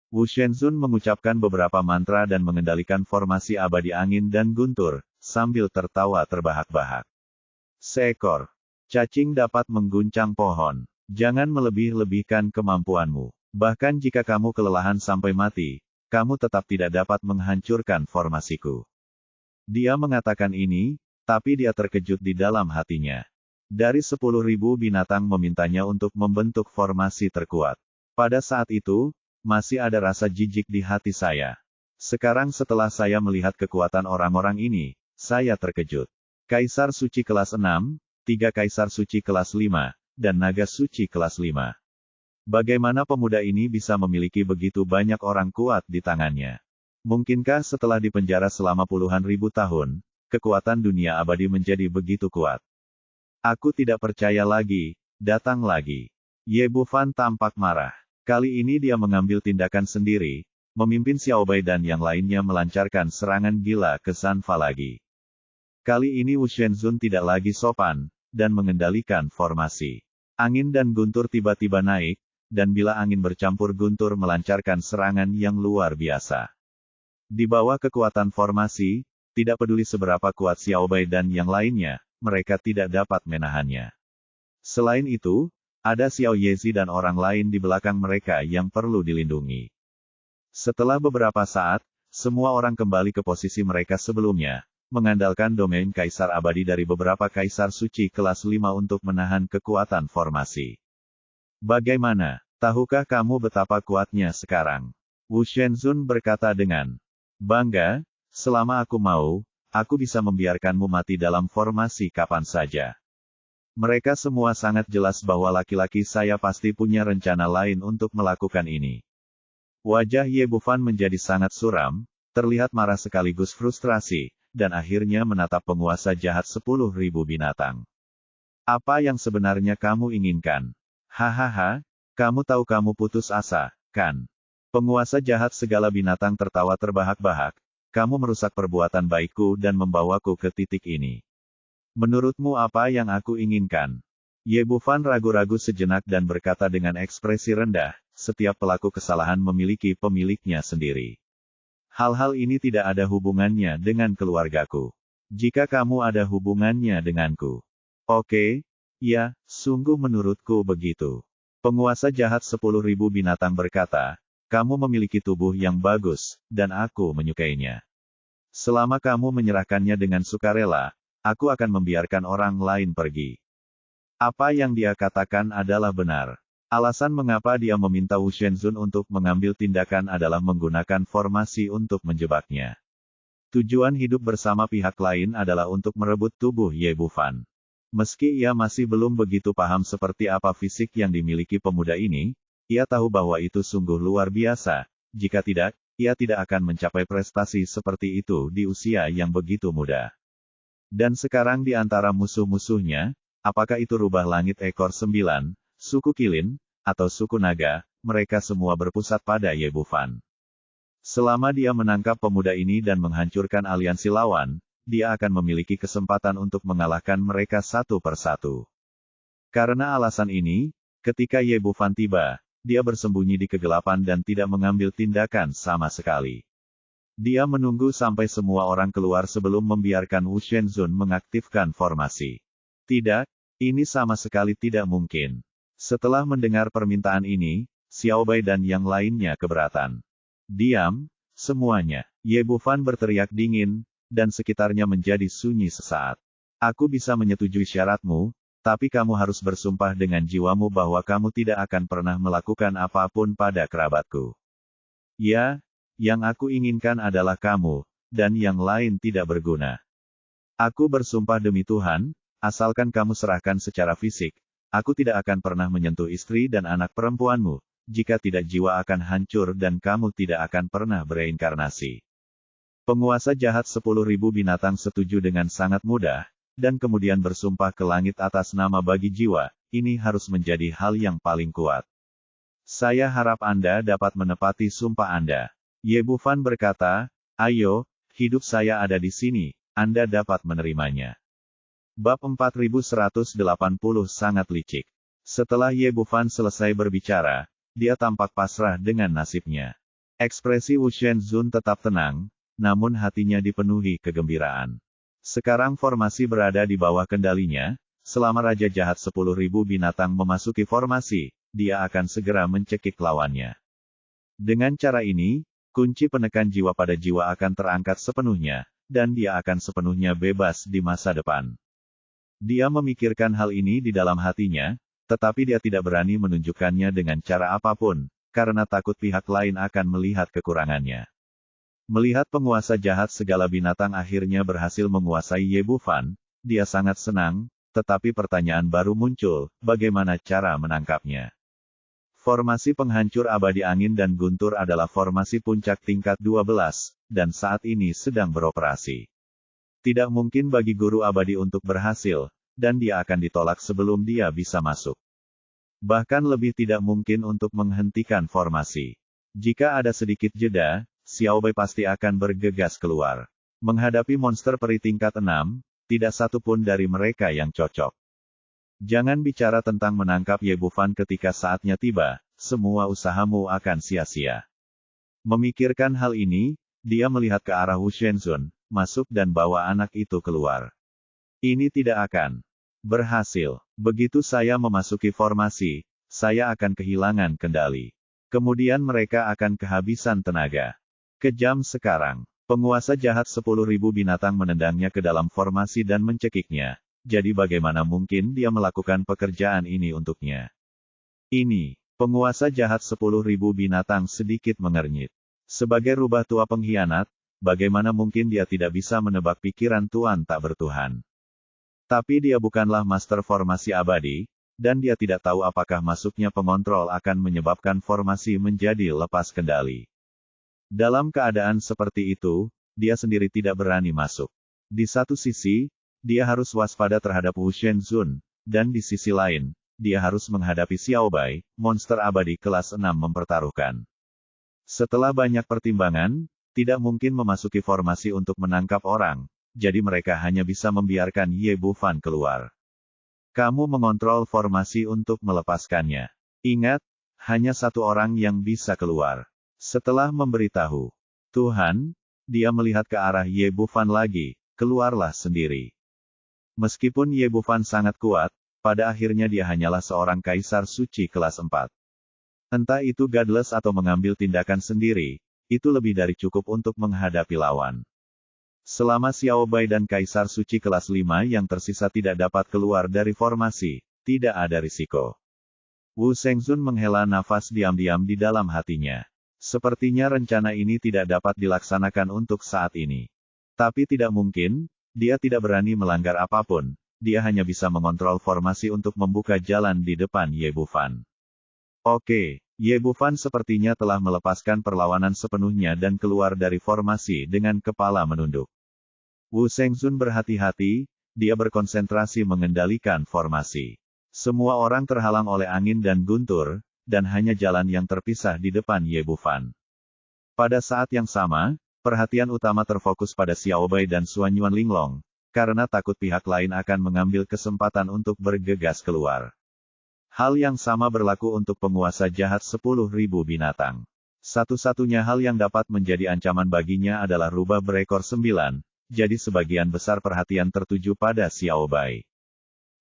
Wu Shenzun mengucapkan beberapa mantra dan mengendalikan formasi abadi angin dan guntur, sambil tertawa terbahak-bahak. Seekor cacing dapat mengguncang pohon. Jangan melebih-lebihkan kemampuanmu. Bahkan jika kamu kelelahan sampai mati, kamu tetap tidak dapat menghancurkan formasiku. Dia mengatakan ini, tapi dia terkejut di dalam hatinya. Dari 10.000 binatang memintanya untuk membentuk formasi terkuat. Pada saat itu, masih ada rasa jijik di hati saya. Sekarang setelah saya melihat kekuatan orang-orang ini, saya terkejut. Kaisar Suci kelas 6, 3 Kaisar Suci kelas 5, dan Naga Suci kelas 5. Bagaimana pemuda ini bisa memiliki begitu banyak orang kuat di tangannya? Mungkinkah setelah dipenjara selama puluhan ribu tahun, kekuatan dunia abadi menjadi begitu kuat? Aku tidak percaya lagi, datang lagi. Ye Bufan tampak marah. Kali ini dia mengambil tindakan sendiri, memimpin Xiao Bai dan yang lainnya melancarkan serangan gila ke Sanfa lagi. Kali ini Wu Shenzun tidak lagi sopan, dan mengendalikan formasi. Angin dan guntur tiba-tiba naik, dan bila angin bercampur guntur melancarkan serangan yang luar biasa. Di bawah kekuatan formasi, tidak peduli seberapa kuat Xiao Bai dan yang lainnya, mereka tidak dapat menahannya. Selain itu, ada Xiao Yezi dan orang lain di belakang mereka yang perlu dilindungi. Setelah beberapa saat, semua orang kembali ke posisi mereka sebelumnya, mengandalkan domain Kaisar Abadi dari beberapa Kaisar Suci kelas 5 untuk menahan kekuatan formasi. Bagaimana? Tahukah kamu betapa kuatnya sekarang? Wu Shenzun berkata dengan bangga, selama aku mau, aku bisa membiarkanmu mati dalam formasi kapan saja. Mereka semua sangat jelas bahwa laki-laki saya pasti punya rencana lain untuk melakukan ini. Wajah Ye Bufan menjadi sangat suram, terlihat marah sekaligus frustrasi, dan akhirnya menatap penguasa jahat 10.000 binatang. Apa yang sebenarnya kamu inginkan? Hahaha, kamu tahu kamu putus asa, kan? Penguasa jahat segala binatang tertawa terbahak-bahak. Kamu merusak perbuatan baikku dan membawaku ke titik ini. Menurutmu apa yang aku inginkan? Ye Bufan ragu-ragu sejenak dan berkata dengan ekspresi rendah, setiap pelaku kesalahan memiliki pemiliknya sendiri. Hal-hal ini tidak ada hubungannya dengan keluargaku. Jika kamu ada hubungannya denganku. Oke, ya, sungguh menurutku begitu. Penguasa jahat 10.000 binatang berkata, kamu memiliki tubuh yang bagus, dan aku menyukainya. Selama kamu menyerahkannya dengan sukarela, aku akan membiarkan orang lain pergi. Apa yang dia katakan adalah benar. Alasan mengapa dia meminta Wu Shenzun untuk mengambil tindakan adalah menggunakan formasi untuk menjebaknya. Tujuan hidup bersama pihak lain adalah untuk merebut tubuh Ye Bufan. Meski ia masih belum begitu paham seperti apa fisik yang dimiliki pemuda ini, ia tahu bahwa itu sungguh luar biasa. Jika tidak, ia tidak akan mencapai prestasi seperti itu di usia yang begitu muda. Dan sekarang di antara musuh-musuhnya, apakah itu rubah langit ekor 9, suku Kilin, atau suku naga, mereka semua berpusat pada Ye Bufan. Selama dia menangkap pemuda ini dan menghancurkan aliansi lawan, dia akan memiliki kesempatan untuk mengalahkan mereka satu persatu. Karena alasan ini, ketika Ye Bufan tiba, dia bersembunyi di kegelapan dan tidak mengambil tindakan sama sekali. Dia menunggu sampai semua orang keluar sebelum membiarkan Wu Shenzun mengaktifkan formasi. Tidak, ini sama sekali tidak mungkin. Setelah mendengar permintaan ini, Xiao Bai dan yang lainnya keberatan. Diam, semuanya. Ye Bufan berteriak dingin, dan sekitarnya menjadi sunyi sesaat. Aku bisa menyetujui syaratmu, tapi kamu harus bersumpah dengan jiwamu bahwa kamu tidak akan pernah melakukan apapun pada kerabatku. Ya, yang aku inginkan adalah kamu, dan yang lain tidak berguna. Aku bersumpah demi Tuhan, asalkan kamu serahkan secara fisik, aku tidak akan pernah menyentuh istri dan anak perempuanmu, jika tidak jiwa akan hancur dan kamu tidak akan pernah bereinkarnasi. Penguasa jahat 10.000 binatang setuju dengan sangat mudah, dan kemudian bersumpah ke langit atas nama bagi jiwa, ini harus menjadi hal yang paling kuat. Saya harap Anda dapat menepati sumpah Anda. Ye Bufan berkata, ayo, hidup saya ada di sini, Anda dapat menerimanya. Bab 4180 sangat licik. Setelah Ye Bufan selesai berbicara, dia tampak pasrah dengan nasibnya. Ekspresi Wu Shenzun tetap tenang, namun hatinya dipenuhi kegembiraan. Sekarang formasi berada di bawah kendalinya, selama Raja Jahat 10.000 binatang memasuki formasi, dia akan segera mencekik lawannya. Dengan cara ini, kunci penekan jiwa pada jiwa akan terangkat sepenuhnya, dan dia akan sepenuhnya bebas di masa depan. Dia memikirkan hal ini di dalam hatinya, tetapi dia tidak berani menunjukkannya dengan cara apapun, karena takut pihak lain akan melihat kekurangannya. Melihat penguasa jahat segala binatang akhirnya berhasil menguasai Ye Bufan, dia sangat senang, tetapi pertanyaan baru muncul, bagaimana cara menangkapnya? Formasi penghancur abadi angin dan guntur adalah formasi puncak tingkat 12, dan saat ini sedang beroperasi. Tidak mungkin bagi guru abadi untuk berhasil, dan dia akan ditolak sebelum dia bisa masuk. Bahkan lebih tidak mungkin untuk menghentikan formasi. Jika ada sedikit jeda, Xiao Bai pasti akan bergegas keluar. Menghadapi monster peri tingkat 6, tidak satu pun dari mereka yang cocok. Jangan bicara tentang menangkap Ye Bufan ketika saatnya tiba, semua usahamu akan sia-sia. Memikirkan hal ini, dia melihat ke arah Wu Shenzun, masuk dan bawa anak itu keluar. Ini tidak akan berhasil. Begitu saya memasuki formasi, saya akan kehilangan kendali. Kemudian mereka akan kehabisan tenaga. Kejam sekarang. Penguasa jahat 10.000 binatang menendangnya ke dalam formasi dan mencekiknya. Jadi bagaimana mungkin dia melakukan pekerjaan ini untuknya? Ini, penguasa jahat 10.000 binatang sedikit mengernyit. Sebagai rubah tua pengkhianat, bagaimana mungkin dia tidak bisa menebak pikiran Tuan tak bertuhan? Tapi dia bukanlah master formasi abadi, dan dia tidak tahu apakah masuknya pengontrol akan menyebabkan formasi menjadi lepas kendali. Dalam keadaan seperti itu, dia sendiri tidak berani masuk. Di satu sisi, dia harus waspada terhadap Wu Shenzun, dan di sisi lain, dia harus menghadapi Xiao Bai, monster abadi kelas 6 mempertaruhkan. Setelah banyak pertimbangan, tidak mungkin memasuki formasi untuk menangkap orang, jadi mereka hanya bisa membiarkan Ye Bufan keluar. Kamu mengontrol formasi untuk melepaskannya. Ingat, hanya satu orang yang bisa keluar. Setelah memberitahu Tuhan, dia melihat ke arah Ye Bufan lagi, keluarlah sendiri. Meskipun Ye Bufan sangat kuat, pada akhirnya dia hanyalah seorang kaisar suci kelas 4. Entah itu godless atau mengambil tindakan sendiri, itu lebih dari cukup untuk menghadapi lawan. Selama Xiao Bai dan kaisar suci kelas 5 yang tersisa tidak dapat keluar dari formasi, tidak ada risiko. Wu Shengzun menghela nafas diam-diam di dalam hatinya. Sepertinya rencana ini tidak dapat dilaksanakan untuk saat ini. Tapi tidak mungkin, dia tidak berani melanggar apapun, dia hanya bisa mengontrol formasi untuk membuka jalan di depan Ye Bufan. Oke, Ye Bufan sepertinya telah melepaskan perlawanan sepenuhnya dan keluar dari formasi dengan kepala menunduk. Wu Shengzun berhati-hati, dia berkonsentrasi mengendalikan formasi. Semua orang terhalang oleh angin dan guntur, dan hanya jalan yang terpisah di depan Ye Bufan. Pada saat yang sama, perhatian utama terfokus pada Xiao Bai dan Xuanyuan Linglong, karena takut pihak lain akan mengambil kesempatan untuk bergegas keluar. Hal yang sama berlaku untuk penguasa jahat 10.000 binatang. Satu-satunya hal yang dapat menjadi ancaman baginya adalah rubah berekor 9, jadi sebagian besar perhatian tertuju pada Xiao Bai.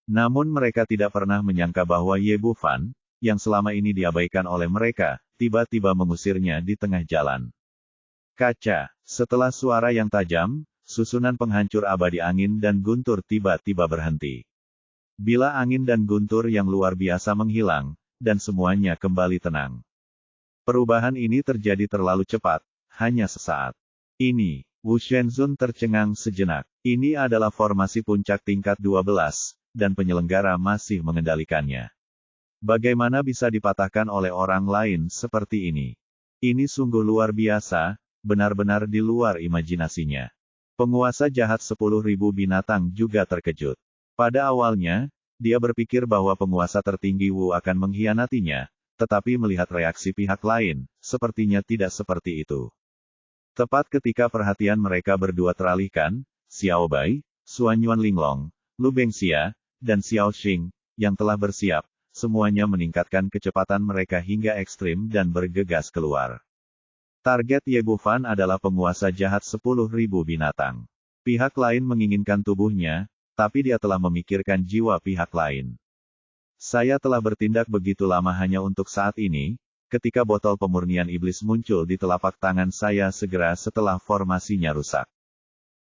Namun mereka tidak pernah menyangka bahwa Ye Bufan, yang selama ini diabaikan oleh mereka, tiba-tiba mengusirnya di tengah jalan. Kaca, setelah suara yang tajam, susunan penghancur abadi angin dan guntur tiba-tiba berhenti. Bila angin dan guntur yang luar biasa menghilang, dan semuanya kembali tenang. Perubahan ini terjadi terlalu cepat, hanya sesaat. Ini, Wu Shenzun tercengang sejenak. Ini adalah formasi puncak tingkat 12, dan penyelenggara masih mengendalikannya. Bagaimana bisa dipatahkan oleh orang lain seperti ini? Ini sungguh luar biasa, benar-benar di luar imajinasinya. Penguasa jahat 10.000 binatang juga terkejut. Pada awalnya, dia berpikir bahwa penguasa tertinggi Wu akan mengkhianatinya, tetapi melihat reaksi pihak lain, sepertinya tidak seperti itu. Tepat ketika perhatian mereka berdua teralihkan, Xiao Bai, Xuanyuan Linglong, Lu Bengxia, dan Xiao Xing, yang telah bersiap, semuanya meningkatkan kecepatan mereka hingga ekstrim dan bergegas keluar. Target Ye Bufan adalah penguasa jahat 10.000 binatang. Pihak lain menginginkan tubuhnya, tapi dia telah memikirkan jiwa pihak lain. Saya telah bertindak begitu lama hanya untuk saat ini, ketika botol pemurnian iblis muncul di telapak tangan saya segera setelah formasinya rusak.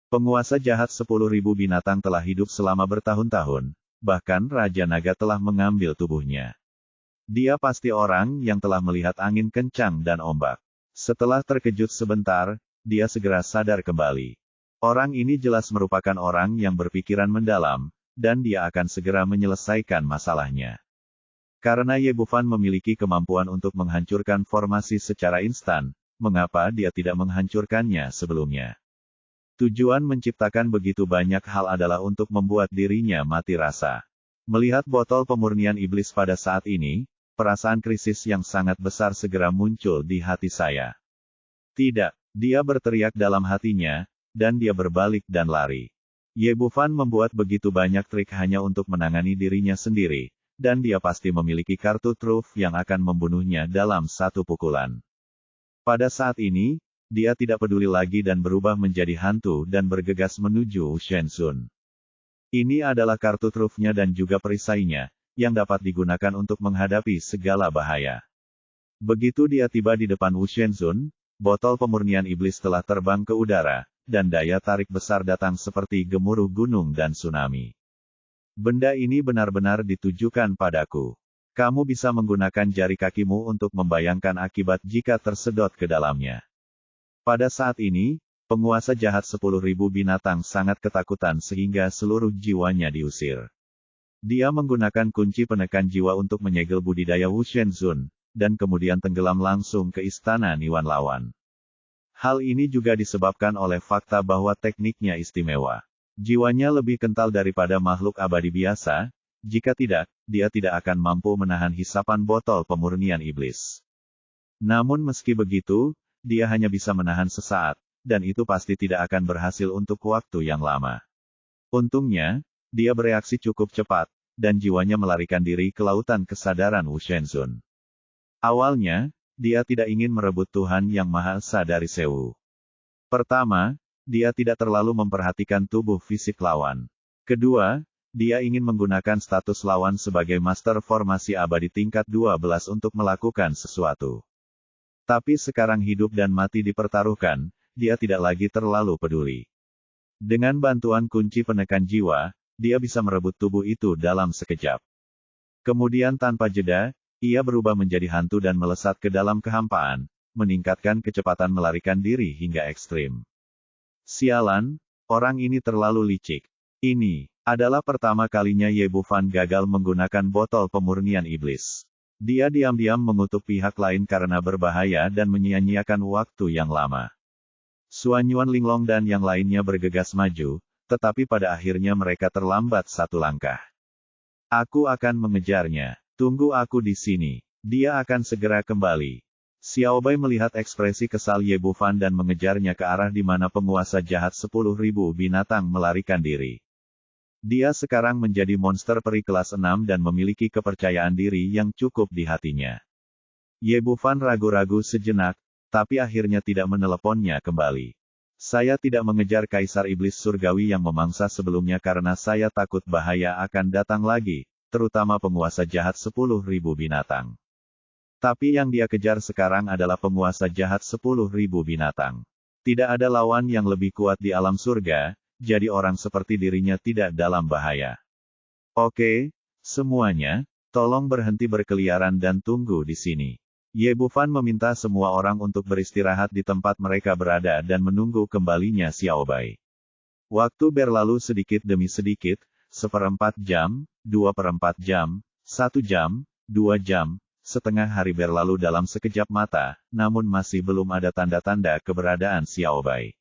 Penguasa jahat 10.000 binatang telah hidup selama bertahun-tahun, bahkan Raja Naga telah mengambil tubuhnya. Dia pasti orang yang telah melihat angin kencang dan ombak. Setelah terkejut sebentar, dia segera sadar kembali. Orang ini jelas merupakan orang yang berpikiran mendalam, dan dia akan segera menyelesaikan masalahnya. Karena Ye Bufan memiliki kemampuan untuk menghancurkan formasi secara instan, mengapa dia tidak menghancurkannya sebelumnya? Tujuan menciptakan begitu banyak hal adalah untuk membuat dirinya mati rasa. Melihat botol pemurnian iblis pada saat ini, perasaan krisis yang sangat besar segera muncul di hati saya. Tidak, dia berteriak dalam hatinya, dan dia berbalik dan lari. Ye Bufan membuat begitu banyak trik hanya untuk menangani dirinya sendiri, dan dia pasti memiliki kartu truf yang akan membunuhnya dalam satu pukulan. Pada saat ini, dia tidak peduli lagi dan berubah menjadi hantu dan bergegas menuju Wu Shenzun. Ini adalah kartu trufnya dan juga perisainya, yang dapat digunakan untuk menghadapi segala bahaya. Begitu dia tiba di depan Wu Shenzun, botol pemurnian iblis telah terbang ke udara, dan daya tarik besar datang seperti gemuruh gunung dan tsunami. Benda ini benar-benar ditujukan padaku. Kamu bisa menggunakan jari kakimu untuk membayangkan akibat jika tersedot ke dalamnya. Pada saat ini, penguasa jahat 10.000 binatang sangat ketakutan sehingga seluruh jiwanya diusir. Dia menggunakan kunci penekan jiwa untuk menyegel budidaya Wu Shenzun, dan kemudian tenggelam langsung ke istana Niwan Lawan. Hal ini juga disebabkan oleh fakta bahwa tekniknya istimewa. Jiwanya lebih kental daripada makhluk abadi biasa, jika tidak, dia tidak akan mampu menahan hisapan botol pemurnian iblis. Namun meski begitu, dia hanya bisa menahan sesaat, dan itu pasti tidak akan berhasil untuk waktu yang lama. Untungnya, dia bereaksi cukup cepat, dan jiwanya melarikan diri ke lautan kesadaran Wu Shenzun. Awalnya, dia tidak ingin merebut Tuhan Yang Maha Esa dari Sewu. Pertama, dia tidak terlalu memperhatikan tubuh fisik lawan. Kedua, dia ingin menggunakan status lawan sebagai master formasi abadi tingkat 12 untuk melakukan sesuatu. Tapi sekarang hidup dan mati dipertaruhkan, dia tidak lagi terlalu peduli. Dengan bantuan kunci penekan jiwa, dia bisa merebut tubuh itu dalam sekejap. Kemudian tanpa jeda, ia berubah menjadi hantu dan melesat ke dalam kehampaan, meningkatkan kecepatan melarikan diri hingga ekstrim. Sialan, orang ini terlalu licik. Ini adalah pertama kalinya Ye Bufan gagal menggunakan botol pemurnian iblis. Dia diam-diam mengutuk pihak lain karena berbahaya dan menyia-nyiakan waktu yang lama. Suan Yuan Linglong dan yang lainnya bergegas maju, tetapi pada akhirnya mereka terlambat satu langkah. Aku akan mengejarnya. Tunggu aku di sini. Dia akan segera kembali. Xiao Bai melihat ekspresi kesal Ye Bufan dan mengejarnya ke arah di mana penguasa jahat 10.000 binatang melarikan diri. Dia sekarang menjadi monster peri kelas 6 dan memiliki kepercayaan diri yang cukup di hatinya. Ye Bufan ragu-ragu sejenak, tapi akhirnya tidak meneleponnya kembali. Saya tidak mengejar Kaisar Iblis Surgawi yang memangsa sebelumnya karena saya takut bahaya akan datang lagi, terutama penguasa jahat 10.000 binatang. Tapi yang dia kejar sekarang adalah penguasa jahat 10.000 binatang. Tidak ada lawan yang lebih kuat di alam surga, jadi orang seperti dirinya tidak dalam bahaya. Oke, semuanya, tolong berhenti berkeliaran dan tunggu di sini. Ye Bufan meminta semua orang untuk beristirahat di tempat mereka berada dan menunggu kembalinya Xiao Bai. Waktu berlalu sedikit demi sedikit, 1/4 jam, 2/4 jam, 1 jam, 2 jam, setengah hari berlalu dalam sekejap mata, namun masih belum ada tanda-tanda keberadaan Xiao Bai.